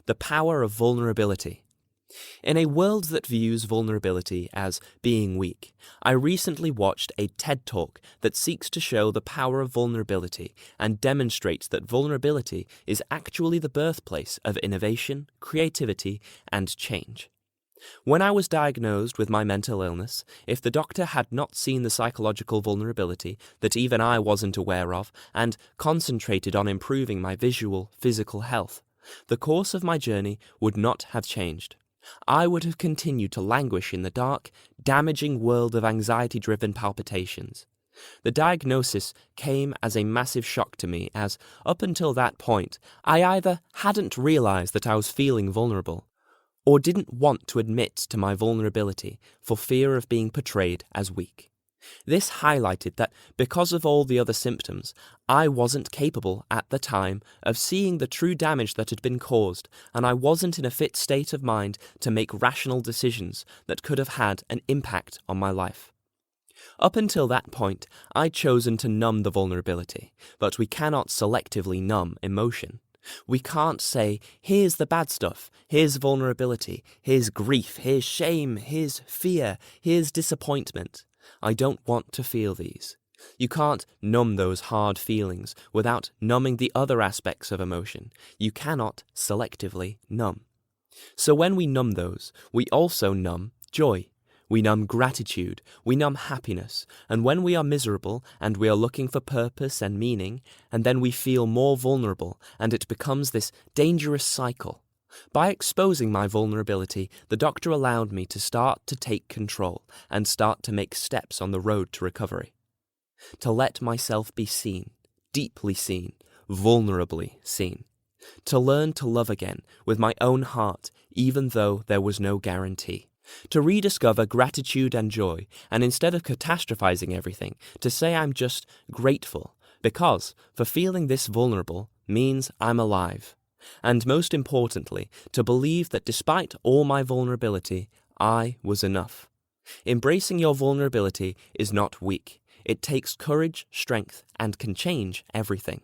The power of vulnerability. In a world that views vulnerability as being weak, I recently watched a TED Talk that seeks to show the power of vulnerability and demonstrates that vulnerability is actually the birthplace of innovation, creativity, and change. When I was diagnosed with my mental illness, if the doctor had not seen the psychological vulnerability that even I wasn't aware of and concentrated on improving my visual, physical health, the course of my journey would not have changed. I would have continued to languish in the dark, damaging world of anxiety-driven palpitations. The diagnosis came as a massive shock to me as, up until that point, I either hadn't realized that I was feeling vulnerable, or didn't want to admit to my vulnerability for fear of being portrayed as weak. This highlighted that because of all the other symptoms, I wasn't capable at the time of seeing the true damage that had been caused, and I wasn't in a fit state of mind to make rational decisions that could have had an impact on my life. Up until that point, I'd chosen to numb the vulnerability, but we cannot selectively numb emotion. We can't say, here's the bad stuff, here's vulnerability, here's grief, here's shame, here's fear, here's disappointment. I don't want to feel these. You can't numb those hard feelings without numbing the other aspects of emotion. You cannot selectively numb. So when we numb those, we also numb joy. We numb gratitude, we numb happiness, and when we are miserable and we are looking for purpose and meaning, and then we feel more vulnerable and it becomes this dangerous cycle. By exposing my vulnerability, the doctor allowed me to start to take control and start to make steps on the road to recovery. To let myself be seen, deeply seen, vulnerably seen. To learn to love again with my own heart, even though there was no guarantee. To rediscover gratitude and joy, and instead of catastrophizing everything, to say I'm just grateful, because for feeling this vulnerable means I'm alive. And most importantly, to believe that despite all my vulnerability, I was enough. Embracing your vulnerability is not weak. It takes courage, strength, and can change everything.